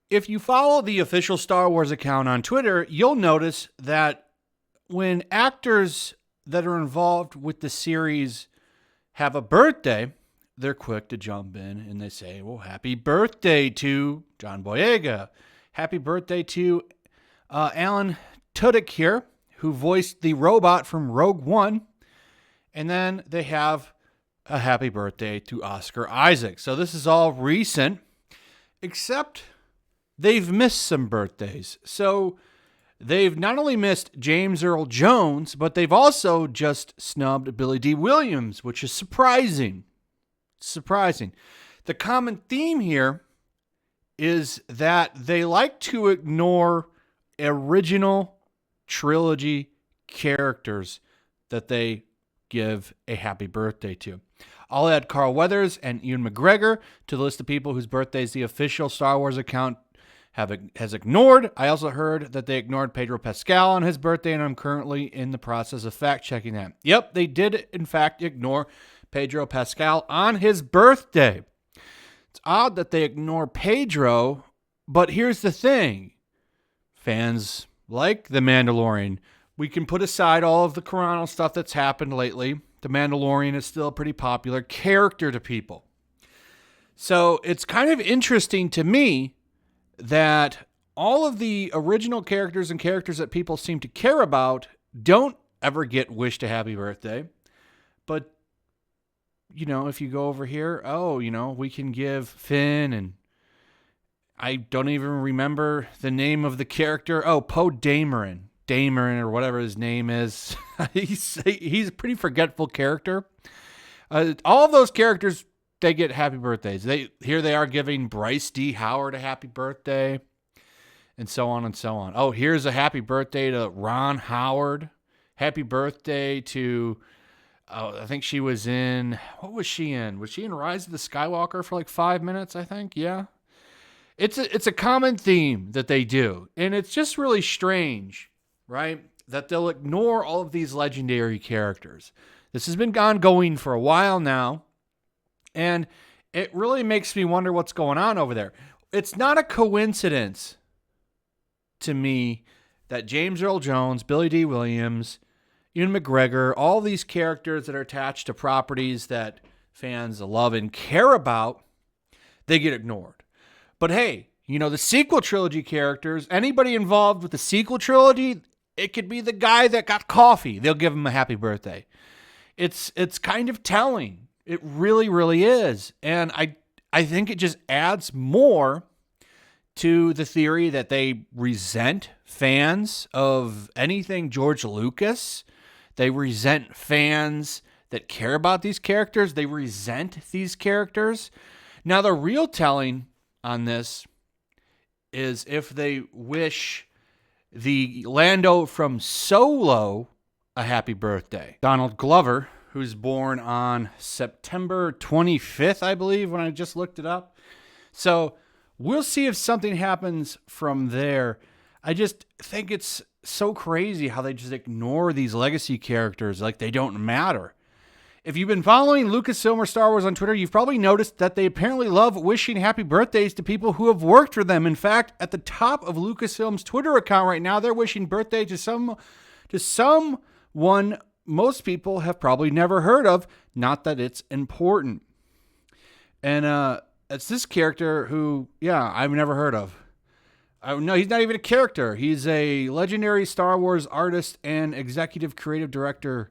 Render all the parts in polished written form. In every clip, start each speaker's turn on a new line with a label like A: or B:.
A: If you follow the official Star Wars account on Twitter, you'll notice that when actors that are involved with the series have a birthday, they're quick to jump in and they say, well, happy birthday to John Boyega. Happy birthday to Alan Tudyk here, who voiced the robot from Rogue One. And then they have a happy birthday to Oscar Isaac. So this is all recent, except they've missed some birthdays. So they've not only missed James Earl Jones, but they've also just snubbed Billy Dee Williams, which is surprising. Surprising. The common theme here is that they like to ignore original trilogy characters that they give a happy birthday to. I'll add Carl Weathers and Ewan McGregor to the list of people whose birthdays the official Star Wars account has ignored. I also heard that they ignored Pedro Pascal on his birthday, and I'm currently in the process of fact-checking that. Yep, they did, in fact, ignore Pedro Pascal on his birthday. It's odd that they ignore Pedro, but here's the thing. Fans like The Mandalorian. We can put aside all of the Corano stuff that's happened lately. The Mandalorian is still a pretty popular character to people. So it's kind of interesting to me that all of the original characters and characters that people seem to care about don't ever get wished a happy birthday. But, if you go over here, we can give Finn, and I don't even remember the name of the character. Oh, Poe Dameron, or whatever his name is. He's a pretty forgetful character. All of those characters, they get happy birthdays. Here they are giving Bryce D. Howard a happy birthday, and so on and so on. Oh, here's a happy birthday to Ron Howard. Happy birthday to, I think she was in, what was she in? Was she in Rise of the Skywalker for like 5 minutes, I think? Yeah. It's a common theme that they do, and it's just really strange, right? That they'll ignore all of these legendary characters. This has been ongoing for a while now. And it really makes me wonder what's going on over there. It's not a coincidence to me that James Earl Jones, Billy Dee Williams, Ewan McGregor, all these characters that are attached to properties that fans love and care about, they get ignored. But hey, the sequel trilogy characters, anybody involved with the sequel trilogy, it could be the guy that got coffee. They'll give him a happy birthday. It's kind of telling. It really, really is. And I think it just adds more to the theory that they resent fans of anything George Lucas. They resent fans that care about these characters. They resent these characters. Now, the real telling on this is if they wish the Lando from Solo a happy birthday. Donald Glover, who's born on September 25th, I believe, when I just looked it up. So we'll see if something happens from there. I just think it's so crazy how they just ignore these legacy characters like they don't matter. If you've been following Lucasfilm or Star Wars on Twitter, you've probably noticed that they apparently love wishing happy birthdays to people who have worked for them. In fact, at the top of Lucasfilm's Twitter account right now, they're wishing birthday to someone most people have probably never heard of, not that it's important. And it's this character who, I've never heard of. No, he's not even a character. He's a legendary Star Wars artist and executive creative director.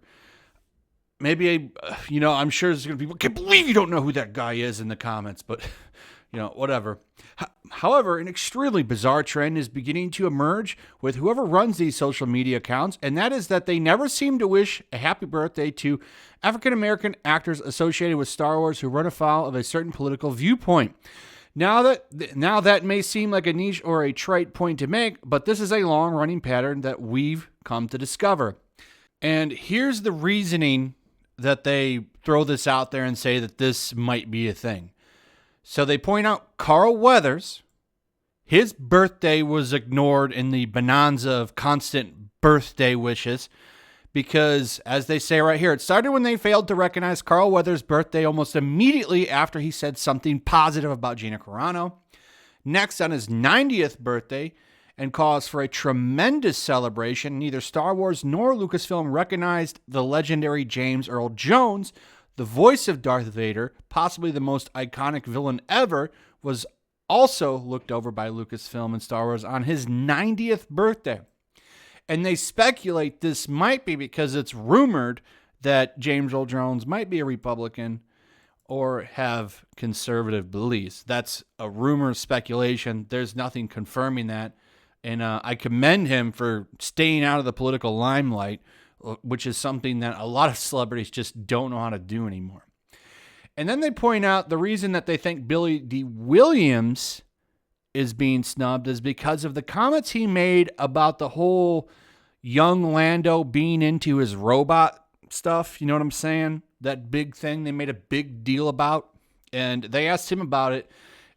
A: Maybe, I'm sure there's going to be people, I can't believe you don't know who that guy is in the comments, but, whatever. However, an extremely bizarre trend is beginning to emerge with whoever runs these social media accounts, and that is that they never seem to wish a happy birthday to African-American actors associated with Star Wars who run afoul of a certain political viewpoint. Now that may seem like a niche or a trite point to make, but this is a long-running pattern that we've come to discover. And here's the reasoning that they throw this out there and say that this might be a thing. So they point out Carl Weathers, his birthday was ignored in the bonanza of constant birthday wishes because, as they say right here, it started when they failed to recognize Carl Weathers' birthday almost immediately after he said something positive about Gina Carano. next on his 90th birthday and calls for a tremendous celebration. Neither Star Wars nor Lucasfilm recognized the legendary James Earl Jones, the voice of Darth Vader, possibly the most iconic villain ever, was also looked over by Lucasfilm and Star Wars on his 90th birthday. And they speculate this might be because it's rumored that James Earl Jones might be a Republican or have conservative beliefs. That's a rumor, speculation. There's nothing confirming that. And I commend him for staying out of the political limelight, which is something that a lot of celebrities just don't know how to do anymore. And then they point out the reason that they think Billy Dee Williams is being snubbed is because of the comments he made about the whole young Lando being into his robot stuff. You know what I'm saying? That big thing they made a big deal about. And they asked him about it.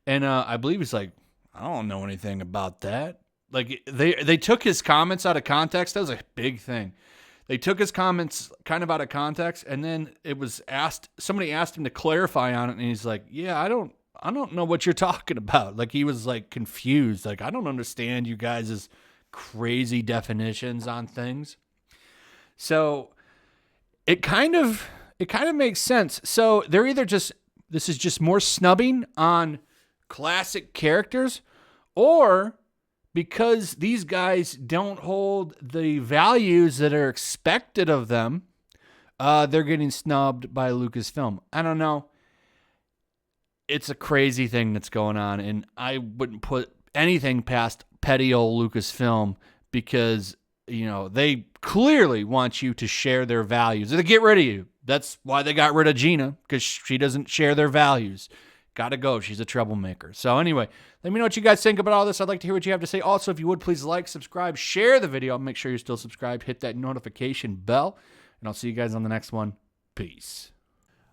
A: And I believe he's like, I don't know anything about that. Like, they took his comments out of context. That was a big thing. They took his comments kind of out of context, and then it was somebody asked him to clarify on it, and he's like, yeah, I don't know what you're talking about. Like, he was like confused. Like, I don't understand you guys' crazy definitions on things. So it kind of makes sense. So they're either this is just more snubbing on classic characters, or because these guys don't hold the values that are expected of them, they're getting snubbed by Lucasfilm. I don't know. It's a crazy thing that's going on, and I wouldn't put anything past petty old Lucasfilm because, you know, they clearly want you to share their values or to get rid of you. That's why they got rid of Gina, because she doesn't share their values. Gotta go. She's a troublemaker. So anyway, let me know what you guys think about all this. I'd like to hear what you have to say. Also, if you would, please like, subscribe, share the video. Make sure you're still subscribed. Hit that notification bell. And I'll see you guys on the next one. Peace.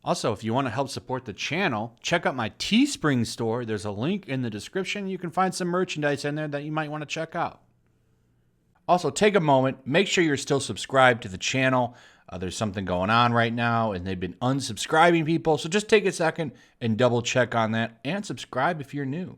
A: Also, if you want to help support the channel, check out my Teespring store. There's a link in the description. You can find some merchandise in there that you might want to check out. Also, take a moment. Make sure you're still subscribed to the channel. There's something going on right now, and they've been unsubscribing people. So just take a second and double check on that and subscribe if you're new.